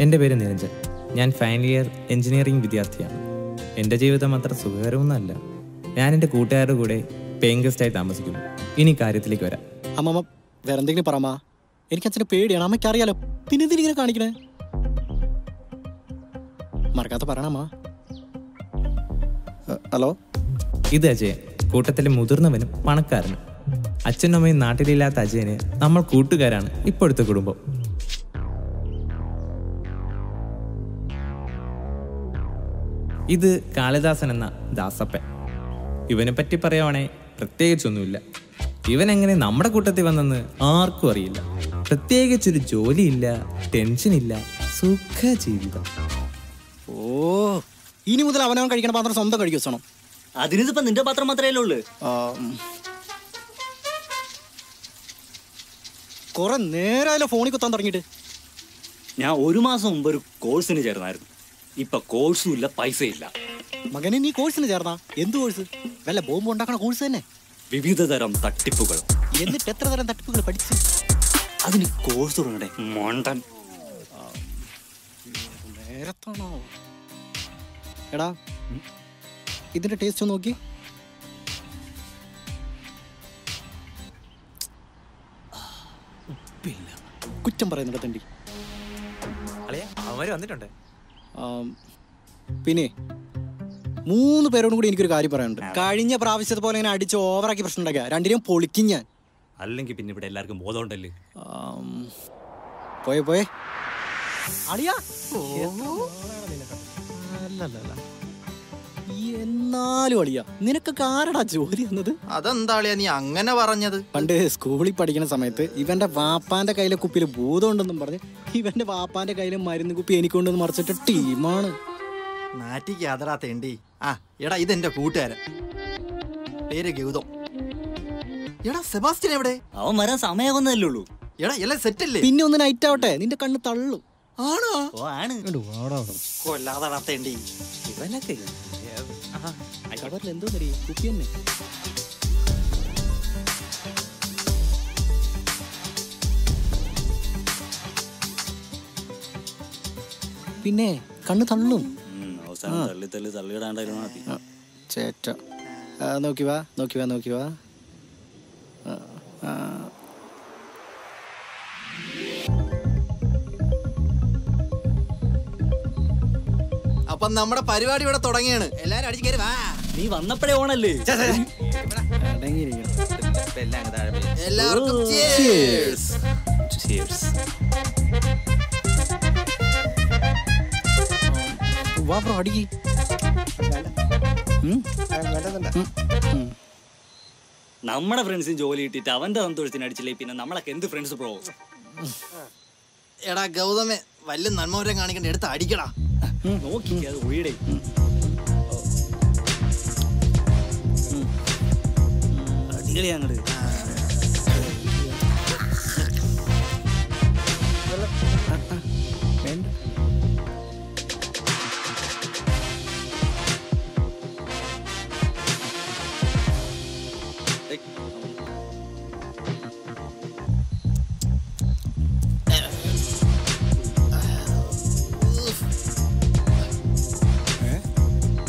എൻ്റെ പേര് നിരഞ്ജൻ. ഞാൻ ഫൈനൽ ഇയർ എഞ്ചിനീയറിംഗ് വിദ്യാർത്ഥിയാണ്. എൻ്റെ ജീവിതം അത്ര സുഖകരമൊന്നുമല്ല. ഞാൻ എൻ്റെ കൂട്ടുകാരുടെ കൂടെ പേയിങ് ഗസ്റ്റായി താമസിക്കുന്നു. ഇനി കാര്യത്തിലേക്ക് വരാം. അമ്മമ്മ വേറെ എന്തെങ്കിലും പറമ്മ. എനിക്ക് അച്ഛൻ്റെ പേടിയാണ്, അമ്മയ്ക്ക് അറിയാലോ. പിന്നെ എന്തിനിങ്ങനെ കാണിക്കണേ? മറക്കാത്ത പറയണമ്മ. ഹലോ, ഇത് അജയൻ, കൂട്ടത്തിലെ മുതിർന്നവനും പണക്കാരനും. അച്ഛനും അമ്മയും നാട്ടിലില്ലാത്ത അജയന് നമ്മൾ കൂട്ടുകാരാണ് ഇപ്പോഴത്തെ കുടുംബം. ഇത് കാളിദാസൻ എന്ന ദാസപ്പൻ. ഇവനെ പറ്റി പറയുവാണേ പ്രത്യേകിച്ചൊന്നുമില്ല. ഇവൻ എങ്ങനെ നമ്മുടെ കൂട്ടത്തിൽ വന്നെന്ന് ആർക്കും അറിയില്ല. പ്രത്യേകിച്ചൊരു ജോലിയില്ല, ടെൻഷനില്ല, സുഖ ജീവിതം. ഓ, ഇനി മുതൽ അവനവൻ കഴിക്കണ പാത്രം സ്വന്തം കഴിക്കും വെച്ചണം. അതിനിപ്പോ നിന്റെ പാത്രം മാത്രമേ ഉള്ളൂ. കുറെ നേരമായാലും ഫോണിൽ കുത്താൻ തുടങ്ങിയിട്ട്. ഞാൻ 1 മാസം മുമ്പ് ഒരു കോഴ്സിന് ചേർന്നായിരുന്നു. ഇപ്പൊ കോഴ്സും ഇല്ല, പൈസ ഇല്ല. മകനെ, നീ കോഴ്സിന് ചേർന്നാ? എന്ത് കോഴ്സ്? വല്ല ബോംബ് ഉണ്ടാക്കണ കോഴ്സ് തന്നെ? വിവിധ തരം തട്ടിപ്പുകൾ. എന്നിട്ട് എത്ര തരം തട്ടിപ്പുകൾ പഠിച്ചു? അതിന് കോഴ്സ് തുടങ്ങട്ടെ മോണ്ടൻ. നേരത്താണോ? എടാ, ഇതിന്റെ ടേസ്റ്റ് ഒന്ന് നോക്കി. ഉപ്പില്ല. കുറ്റം പറയുന്നുണ്ട് തണ്ടി. അവര് വന്നിട്ടുണ്ട്. പിന്നെ 3 പേരോടും കൂടി എനിക്കൊരു കാര്യം പറയാനുണ്ട്. കഴിഞ്ഞ പ്രാവശ്യത്തെ പോലെ ഇങ്ങനെ അടിച്ച് ഓവറാക്കി പ്രശ്നം ഉണ്ടാക്കുക. രണ്ടിനെയും പൊളിക്കും ഞാൻ. അല്ലെങ്കിൽ പിന്നെ ഇവിടെ എല്ലാവർക്കും ബോധമുണ്ടല്ലേ. പോയേ പോയേ അളിയാ. എന്നാലും അളിയാ, നിനക്കൊക്കെ ആരടാ ജോലി എന്നത്? അതെന്താ അളിയാ നീ അങ്ങനെ പറഞ്ഞത്? പണ്ട് സ്കൂളിൽ പഠിക്കുന്ന സമയത്ത് ഇവന്റെ വാപ്പാന്റെ കയ്യിലെ കുപ്പിയിൽ ഭൂതം ഉണ്ടെന്നും പറഞ്ഞ് ഇവന്റെ വാപ്പാന്റെ കയ്യിലെ മരുന്ന് കുപ്പി എനിക്കൊണ്ടെന്ന് മറിച്ചിട്ട് ടീമാണ്. നാറ്റിക്കാതറാ തേണ്ടി. ആ എടാ, ഇതെന്റെ കൂട്ടുകാരൻ, പേര് ഗൗതം. എടാ, സെബാസ്റ്റ്യൻ എവിടെ? അവൻ വരാൻ സമയമൊന്നല്ലേ ഉള്ളൂ. എടാ, എല്ലാം സെറ്റ് അല്ലേ? പിന്നെ ഒന്ന് നൈറ്റ് ആവട്ടെ, നിന്റെ കണ്ണ് തള്ളു. ആണോ? ഓ ആണ്. കൊല്ലാതാ തേണ്ടി. ഇവനൊക്കെ എന്തോ കുപ്പി തന്നെ. പിന്നെ കണ്ണ് തള്ളും. ചേറ്റ. നോക്കി വാ, നോക്കി വാ, നോക്കി വാ. അപ്പൊ നമ്മുടെ പരിപാടി ഇവിടെ തുടങ്ങിയാണ്. എല്ലാരും അടിച്ചു കയറി വാ. നീ വന്നപ്പോഴേ ഓണല്ലേ. എല്ലാവർക്കും വാ ബ്രോ, അടിക്ക്. നമ്മുടെ ഫ്രണ്ട്സിന് ജോലി കിട്ടിയിട്ട് അവന്റെ സന്തോഷത്തിന് അടിച്ചില്ലേ പിന്നെ നമ്മളൊക്കെ എന്ത് ഫ്രണ്ട്സ് ബ്രോ? എടാ ഗൗതമേ, വല്ല നന്മവരെ കാണിക്കണ്ട, എടുത്ത് അടിക്കടാ. നോക്കിക്കേ, അത് ഒഴിയടേ. അടികളി അങ്ങോട്ട്.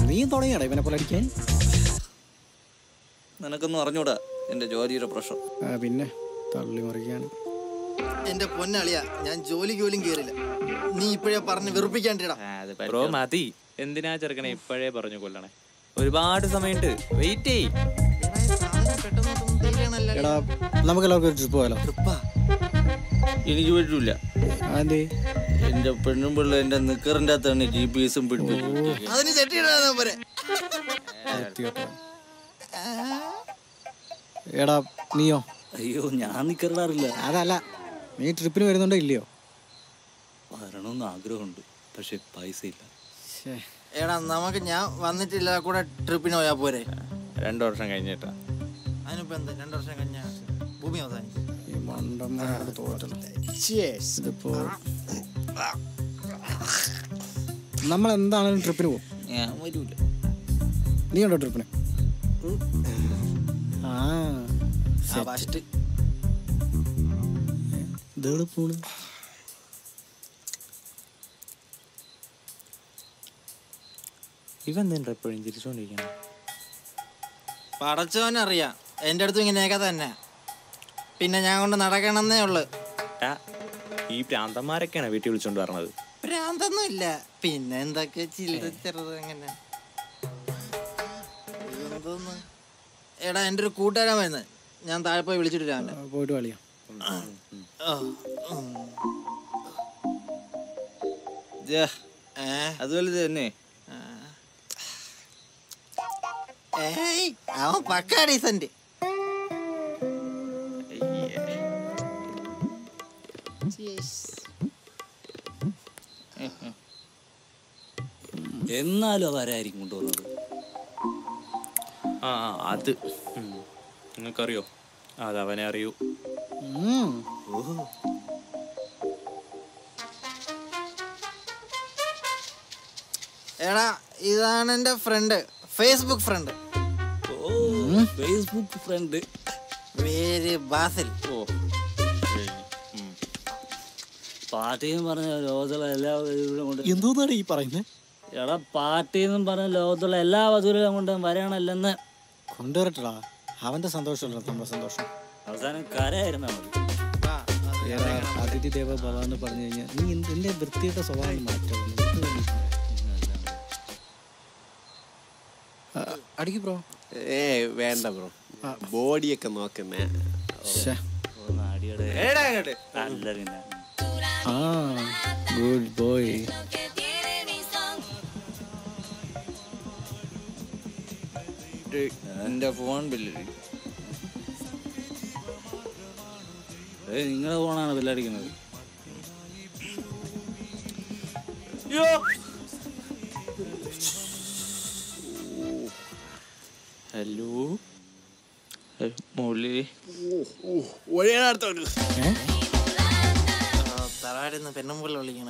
നീ തുടങ്ങിയാടാ ഇവനെ പോലെ അടിക്കാൻ? നിനക്കൊന്നും അറിഞ്ഞൂടാ എന്റെ ജോലിയുടെ പ്രശ്നം. പിന്നെ തള്ളി മറിക്കാണ്. എന്റെ പൊന്നളിയാ, ഞാൻ ജോലിക്ക് പോലും കേറില്ല. നീ ഇപ്പോഴേ പറഞ്ഞ് വെറുപ്പിക്കാണ്ടിടാ. ബ്രോ മതി, എന്തിനാ ചെറുക്കണേ ഇപ്പോഴേ പറഞ്ഞു കൊല്ലണേ? ഒരുപാട് സമയമുണ്ട്, വെയിറ്റ് ചെയ്. എടാ, നമുക്ക് എല്ലാവർക്കും ഒരു ട്രിപ്പ് പോയാലോ? എനിക്ക് പറ്റൂല. അതെ, എന്റെ പെണ്ണും പിള്ള എന്റെ നിക്കറിന്റെ അകത്താണ് GPS പിടിപ്പിച്ചു. എടാ നീയോ? അയ്യോ, ഞാൻ നിക്കറിടാറില്ല. അതല്ല, നീ ട്രിപ്പിന് വരുന്നുണ്ടോ ഇല്ലയോ? വരണമെന്ന് ആഗ്രഹമുണ്ട്, പക്ഷെ പൈസ ഇല്ല. എടാ, നമുക്ക് ഞാൻ വന്നിട്ടില്ല കൂടെ ട്രിപ്പിന് പോയാ പോരെ? 2 വർഷം കഴിഞ്ഞിട്ടാ. അതിനിപ്പോ എന്താ, 2 വർഷം കഴിഞ്ഞ ഭൂമി അവസാനിക്കും. നമ്മൾ എന്താണെങ്കിലും ട്രിപ്പിന് പോകും. ഞാൻ വരൂല. നീ ഉണ്ടോ ട്രിപ്പിന്? പോണ് ഇവൻ എന്തിനാ എപ്പോഴും ചിരിച്ചോണ്ടിരിക്കണം? പടച്ചോനറിയാം എൻ്റെ അടുത്തും ഇങ്ങനെയൊക്കെ തന്നെ. പിന്നെ ഞാൻ കൊണ്ട് നടക്കണമെന്നേ ഉള്ളു. ഈ പ്രാന്തന്മാരൊക്കെയാണ് വീട്ടിൽ വിളിച്ചോണ്ട് പറഞ്ഞത്. ഭ്രാന്തൊന്നും ഇല്ല, പിന്നെ എന്തൊക്കെ ചില്ലറ ചെറുത് അങ്ങനെ. എന്തോന്ന് എടാ, എൻ്റെ ഒരു കൂട്ടുകാരൻ വരുന്നത്, ഞാൻ താഴെ പോയി വിളിച്ചിട്ട് രാവിലെ പോയിട്ട് കളിയാ. അതുപോലെ തന്നെ ഏയ് അവൻ പക്കാ ഡീസന്റ്. എന്നാലും അതാരായിരിക്കും കൊണ്ടുവന്നത്? അത് നിങ്ങൾക്കറിയോ? അത് അവനെ അറിയൂ. എടാ, ഇതാണ് എൻ്റെ friend, Facebook friend. Facebook friend പേര് ബാസിൽ. പാർട്ടിന്ന് പറഞ്ഞ ലോകത്തുള്ള എല്ലാ വധുക്കളും കൊണ്ട് എന്തോന്നാണ് ഈ പറയുന്നത്? എടാ, പാർട്ടിന്നും പറഞ്ഞ ലോകത്തുള്ള എല്ലാ വധുക്കളും കൊണ്ടും വരണല്ലെന്ന് കൊണ്ടുവരട്ടടാ, അവന്റെ സന്തോഷമല്ല നമ്മുടെ സന്തോഷം. അവസാനം കരയായിരുന്നാ മതി. അതിഥി ദേവ ഭവ എന്ന് പറഞ്ഞു കഴിഞ്ഞാൽ നീ എന്റെ വൃത്തിയുടെ സ്വഭാവം മാറ്റം. അടിക്ക് ബ്രോ. വേണ്ട ബ്രോ, ബോഡിയൊക്കെ നോക്കുന്നേ. അല്ല പിന്നെ ഗുഡ് ബോയ്. എന്റെ ഫോൺ ബില്ല് നിങ്ങളുടെ ഫോണാണ് ബില്ലടിക്കുന്നത്. ഹലോ തറവാടിന്ന് പെണ്ണുമ്പിള്ള വിളിക്കണ.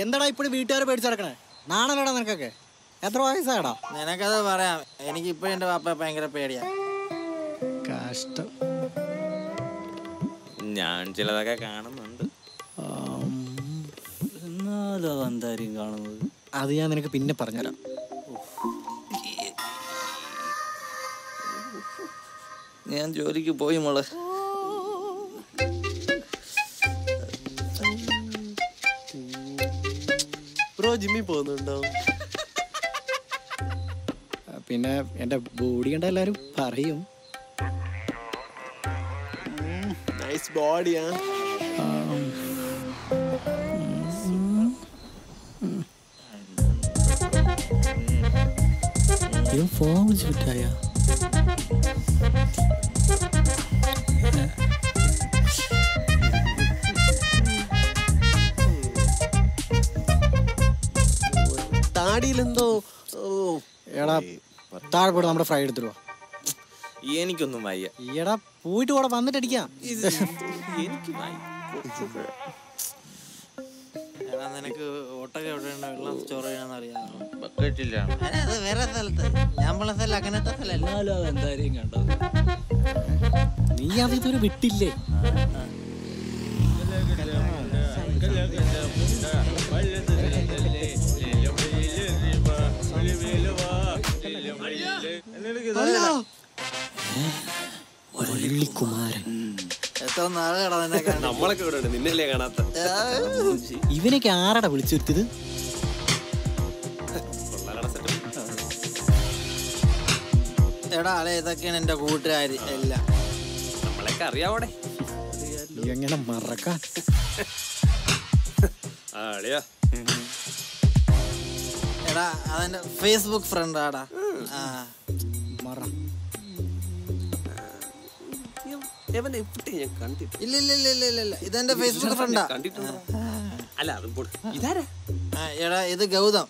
എന്താടാ ഇപ്പോഴും വീട്ടുകാരെ പേടിച്ച് നടക്കണേ? നാണല്ലേടാ നിനക്കൊക്കെ? എത്ര വയസ്സാടാ? നിനക്കത് പറയാം, എനിക്ക് ഇപ്പോഴും എൻ്റെ പാപ്പ ഭയങ്കര പേടിയാ. കഷ്ടം. ഞാൻ ചിലതൊക്കെ കാണുന്നുണ്ട്. എന്നാലും അതെന്തായിരിക്കും കാണുന്നത്? അത് ഞാൻ നിനക്ക് പിന്നെ പറഞ്ഞുതരാം. ഞാൻ ജോലിക്ക് പോയി മോളെ. ബ്രോ ജിമ്മിൽ പോകുന്നുണ്ടോ? പിന്നെ എന്റെ ബോഡി കണ്ട എല്ലാരും പറയും. നൈസ് ബോഡിയാ. ഫോൺ വിളിച്ച് വിട്ടായ താടിയിലെന്തോ. എടാ താഴെ പോയിട്ട് നമ്മുടെ ഫ്രൈ എടുത്തിടുവാ. എനിക്കൊന്നും വയ്യ. എടാ പോയിട്ട് കൂടെ വന്നിട്ട് അടിക്കാം. എനിക്ക് വയ്യ. എടാ, നിനക്ക് ഒട്ടൊക്കെ എവിടെയുണ്ടോ വെള്ളം സ്റ്റോർ ചെയ്യണമെന്ന് അറിയാമോ? ബക്കറ്റില്ല. അത് വേറെ സ്ഥലത്ത്, ഞാൻ പറഞ്ഞ സ്ഥലം അങ്ങനത്തെ സ്ഥലമല്ല. എന്നാലും അതെന്തായിരിക്കും കണ്ടത്? നീ അത് ഇതുവരെ വിട്ടില്ലേ? കുമാരൻ എത്ര നാളുകടാ നിന്നെ കാണാൻ. നമ്മളൊക്കെ ഇവിടെ ഉണ്ട്, നിന്നല്ലേ കാണാത്ത. ഇവനൊക്കെ ആരടാ വിളിച്ചു വരുത്തിയത്? എടാ അളെ, ഇതൊക്കെയാണ് എൻ്റെ കൂട്ടുകാര് എല്ലാം. നമ്മളൊക്കെ അറിയാവോടെ. എങ്ങനെ മറക്കാൻ? എടാ, അതെന്റെ ഫേസ്ബുക്ക് ഫ്രണ്ടാടാ. മറ ഞാൻ കണ്ടിട്ട് ഇല്ല ഇല്ല ഇല്ല ഇല്ല ഇല്ല, ഇതെന്റെ ഫേസ്ബുക്ക് ഫ്രണ്ടാ. കണ്ടിട്ടുണ്ടോ? അല്ല അതും ഇതാരാ? എടാ, ഇത് ഗൗതം.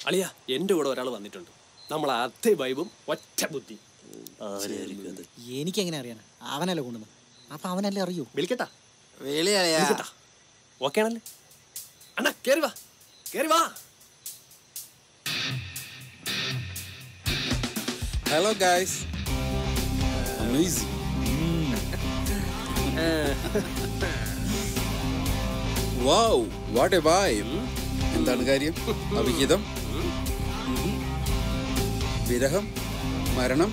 അളിയ, എന്റെ കൂടെ ഒരാൾ വന്നിട്ടുണ്ട്. നമ്മൾ അതേ വൈബും ഒറ്റ ബുദ്ധി. എനിക്കെങ്ങനെ അറിയാനാ? അവനല്ലേ കൊണ്ടുവന്നു, അപ്പൊ അവനല്ലേ അറിയൂ. വിളിക്കട്ടാ? വേളിയാ. ഓക്കെ ആണല്ലേ? അണ്ണാ കേറി വാ, കേറി വാ. Hello guys. Amazing. Wow, what a vibe. എന്താണ് കാര്യം? അവിഹിതം, വിരഹം, മരണം,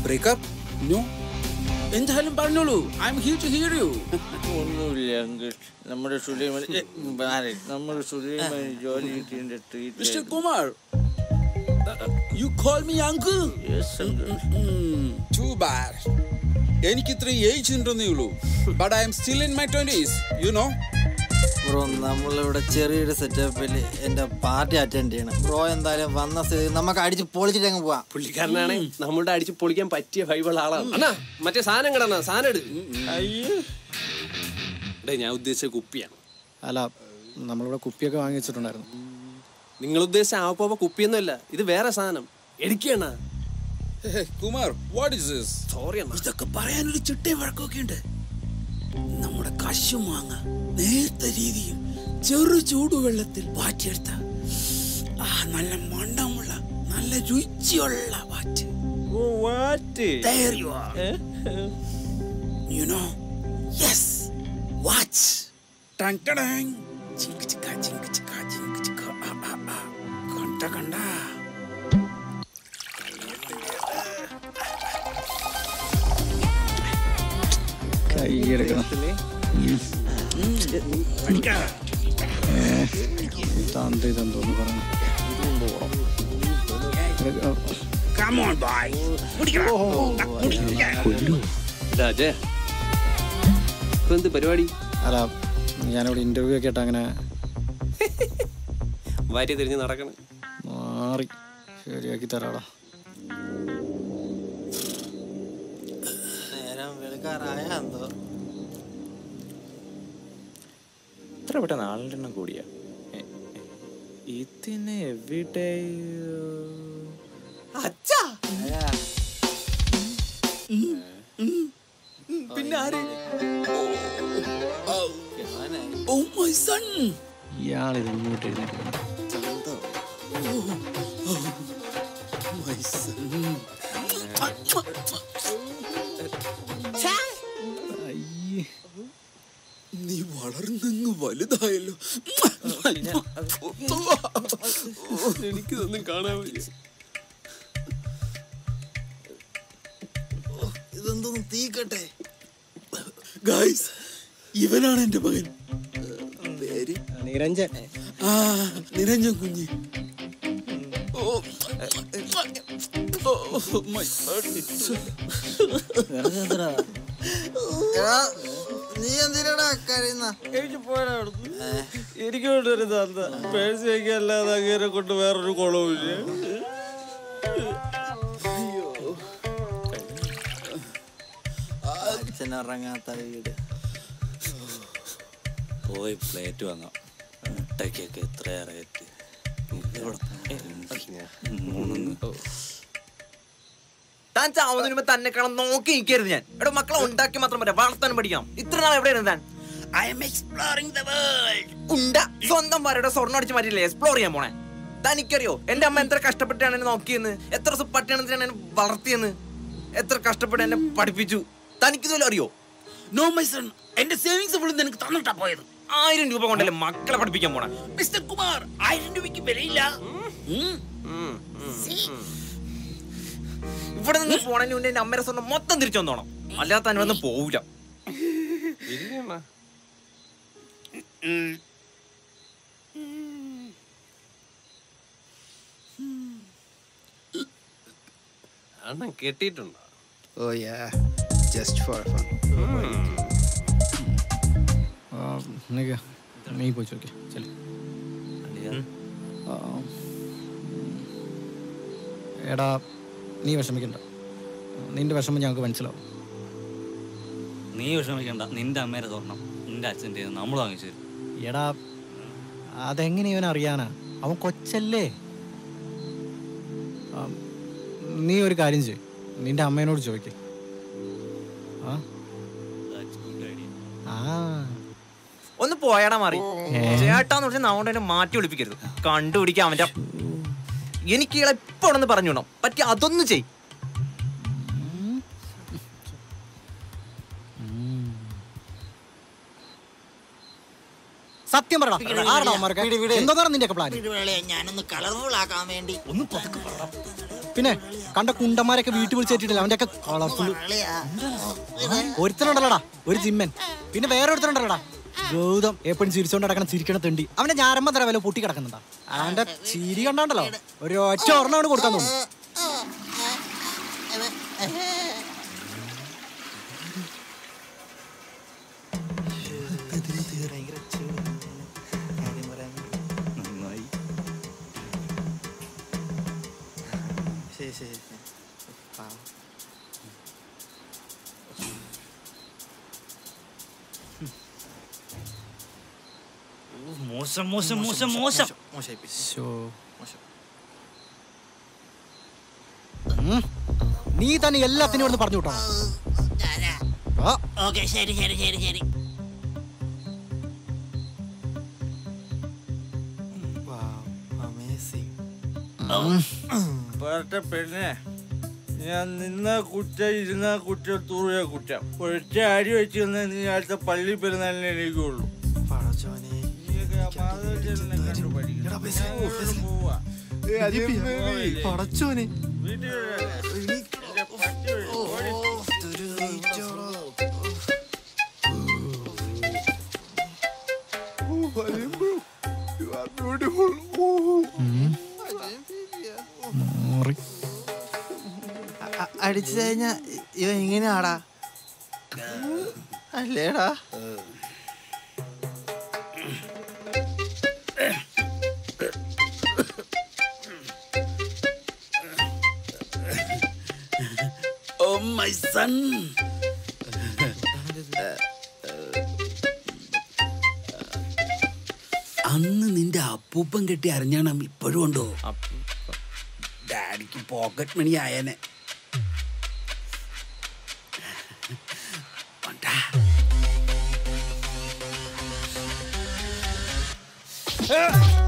ബ്രേക്കപ്പ്? നോ. എന്തായാലും പറഞ്ഞോളൂ. I am here to hear you. ഒന്നുമില്ല അങ്കിൾ. നമ്മുടെ സുലൈമാൻ ജോലി കിട്ടിയതിന്റെ mister Kumar, you call me uncle? Yes, uncle. Too bad. എനിക്ക് ഇത്ര ഏജ് ഉണ്ടെന്നേ ഉള്ളൂ. But I am still in my 20s, you know. Bro നമ്മളിവിടെ ചെറിയൊരു സെറ്റപ്പിൽ എൻ്റെ പാർട്ടി അറ്റൻഡ് ചെയ്യണം. ബ്രോ എന്തായാലും വന്ന സ്ഥിതി നമുക്ക് അടിച്ച് പൊളിച്ചിട്ട് അങ്ങ് പോവാം. പുള്ളിക്കാരനാണ് നമ്മളുടെ അടിച്ച് പൊളിക്കാൻ പറ്റിയ ഫൈബുള്ള ആളാണ്. അണ്ണാ മറ്റേ സാധനം കിടന്ന സാധനം എടു. അയ്യോ, ഞാൻ ഉദ്ദേശിച്ച കുപ്പിയാണ്. അല്ല നമ്മളിവിടെ കുപ്പിയൊക്കെ വാങ്ങി വെച്ചിട്ടുണ്ടായിരുന്നു. നിങ്ങൾ ഉദ്ദേശിച്ച ആപ്പോ കുപ്പിയൊന്നുമല്ല, ഇത് വേറെ സാധനം. എടുക്കണ. Hey, Kumar, what is this? Sorry അണ്ണാ. ഇതൊക്കെ പറയാനൊരു ചിട്ടയും വഴക്കൊക്കെ ഉണ്ട്. നമ്മുടെ കശുമാങ്ങ നേരത്തെ രീതിയിൽ ചെറു ചൂടുവെള്ളത്തിൽ വാറ്റിയെടുത്ത നല്ല മണമുള്ള നല്ല രുചിയുള്ള വാറ്റ്. There you are. You know? Yes. Watch. Dang dang. Chink chika chink chika chink chika. Kanda kanda. കൈയെടുക്കണം. തന്ത്രി തന്തോന്ന് പറഞ്ഞു. രാജേ, ഇപ്പൊ എന്ത് പരിപാടി? അല്ല ഞാനിവിടെ ഇന്റർവ്യൂ ഒക്കെ ആയിട്ട് അങ്ങനെ ഭാര്യ തിരിഞ്ഞ് നടക്കണം. മാറി ശരിയാക്കി തരാടാ. നേരം വെളുക്കാറായ എന്തോ. ഇത്ര പെട്ടെന്ന് ആളുടെ എണ്ണം കൂടിയ ഇതിന് എവിടെ പിന്നെ ആര്? Oh my son. ഇയാളിത് ഇങ്ങോട്ട് എഴുന്നേൽക്കണം. My son. അയ്യേ നീ വളർന്നങ്ങ് വലുതായല്ലോ. എനിക്കിതൊന്നും കാണാൻ വയ്യ. ഇതെന്തോന്ന് തീക്കട്ടെ. ഗൈസ്, ഇവനാണ് എന്റെ മകൻ. പേര് നിരഞ്ജൻ. നിരഞ്ജൻ കുഞ്ഞ്. നീ എന്തിനാടാ കരയുന്ന? എനിക്ക് പോരാ അവിടുന്ന്. എനിക്ക് കൊണ്ടൊരു തന്ത പേഴ്സ് വയ്ക്കല്ലാതെ അങ്ങനെ കൊണ്ട് വേറൊരു കുളവുമില്ല. അച്ഛനിറങ്ങാത്ത വീട്. പോയി പ്ലേറ്റ് വാങ്ങാം. മുട്ടയ്ക്കൊക്കെ എത്രയാ റേറ്റ്? താൻ ചാവുന്നതിന് മുമ്പ് തന്നെ കാണാൻ നോക്കി നിൽക്കരുത്. ഞാൻ എവിടെ മക്കളെ ഉണ്ടാക്കി മാത്രം പറ്റാ, വളർത്താൻ പഠിക്കണം. ഇത്ര നാൾ എവിടെയായിരുന്നു താൻ? I M exploring the world. ഉണ്ട സ്വന്തം ഭാര്യയുടെ സ്വർണ്ണം അടിച്ച് മാറ്റിയില്ലേ എക്സ്പ്ലോർ ചെയ്യാൻ പോണേ? തനിക്കറിയോ എന്റെ അമ്മ എത്ര കഷ്ടപ്പെട്ടാണ് എന്നെ നോക്കിയെന്ന്, എത്ര ദിവസം പട്ടിയാണെന്ന് എന്നെ വളർത്തിയെന്ന്, എത്ര കഷ്ടപ്പെട്ട് എന്നെ പഠിപ്പിച്ചു? തനിക്കിതുപോലെ അറിയോ? നോ മൈ സൺ, എന്റെ സേവിങ്സ് ഫുള്ളും നിനക്ക് തന്നിട്ടാ പോയത്. 1000 രൂപ കൊണ്ടല്ലേ മക്കളെ പഠിപ്പിക്കാൻ പോണേ? മിസ്റ്റർ കുമാർ, 1000 രൂപയ്ക്ക് വിലയില്ല. ഇവിടെ നിന്ന് പോണതിന് മുന്നേ എന്റെ അമ്മയുടെ സ്വർണ്ണം മൊത്തം തിരിച്ചു വന്നോണം, അല്ലാതെ തന്നെ വന്ന് പോവില്ല. അണ്ണൻ കെട്ടിയിട്ടുണ്ടോ? Oh yeah, just for fun. നീ പോയി ചോദിക്കേ. എടാ നീ വിഷമിക്കണ്ട, നിന്റെ വിഷമം ഞങ്ങൾക്ക് മനസ്സിലാവും. നീ വിഷമിക്കണ്ട, നിന്റെ അമ്മേരെ സ്വർണം നിന്റെ അച്ഛൻ്റെ നമ്മൾ വാങ്ങിച്ചു തരും. എടാ അതെങ്ങനെ ഇവൻ അറിയാനാ? അവൻ കൊച്ചല്ലേ. നീ ഒരു കാര്യം ചെയ്യ്, നിന്റെ അമ്മേനോട് ചോദിക്കേ. ഒന്ന് പോയാടാ മാറി. ചേട്ടാന്ന് പറഞ്ഞാൽ നാളെ എന്നെ മാറ്റി വിളിപ്പിക്കരുത്. കണ്ടുപിടിക്കാം അവന്റെ. എനിക്ക് ഇയാളെ എപ്പോ പറഞ്ഞു വിടണം. പറ്റി അതൊന്നും ചെയ്. സത്യം പറടാ ആരടാ അവന്മാരൊക്കെ എന്തോന്നാണ് നിന്റെയൊക്കെ പ്ലാൻ ഞാനൊന്ന് കളർഫുൾ ആക്കാൻ വേണ്ടി ഒന്ന് പതുക്കെ പറ. പിന്നെ കണ്ട കുണ്ടന്മാരൊക്കെ വീട്ടിൽ വിളിച്ചേറ്റിട്ടില്ല അവന്റെ ഒക്കെ കളർഫുൾ ഒരുത്തനുണ്ടല്ലോടാ ഒരു ജിമ്മൻ പിന്നെ വേറെ ഒരുത്തനുണ്ടല്ലോടാ ഗൗതം എപ്പോഴും ചിരിച്ചോണ്ട് നടക്കണം ചിരിക്കണ തെണ്ടി അവന്റെ ഞാരമ്പ തര വില പൊട്ടി കിടക്കുന്നുണ്ടാ അവന്റെ ചിരി കണ്ടാണ്ടല്ലോ ഒരു ഒറ്റ ഒരെണ്ണമാണ് കൊടുക്കാൻ തോന്നുന്നു നന്നായി. മോശം മോശം മോശം മോശം നീ തന്നെ എല്ലാത്തിനും ഇവിടുന്ന് പറഞ്ഞു വിട്ടോ ഓക്കെ ശരി ശരി ശരി ശരി പെണ്ണെ ഞാൻ നിന്ന കുറ്റം ഇരുന്ന കുറ്റം തൂറിയ കുറ്റം ഒറ്റ അരി വെച്ച് തന്ന നീ അടുത്ത പള്ളി പെരുന്നാളിനെ എനിക്കുള്ളൂ പടച്ചോനെ അടിച്ചു കഴിഞ്ഞാ ഇവ എങ്ങനെയാടാ അല്ലേടാ Oh my son. അന്ന് നിന്റെ അപ്പൂപ്പൻ കെട്ടി അറിഞ്ഞാണം ഇപ്പോഴും ഉണ്ടോ ഡാഡിക്ക് പോക്കറ്റ് മണി ആയനെ ആ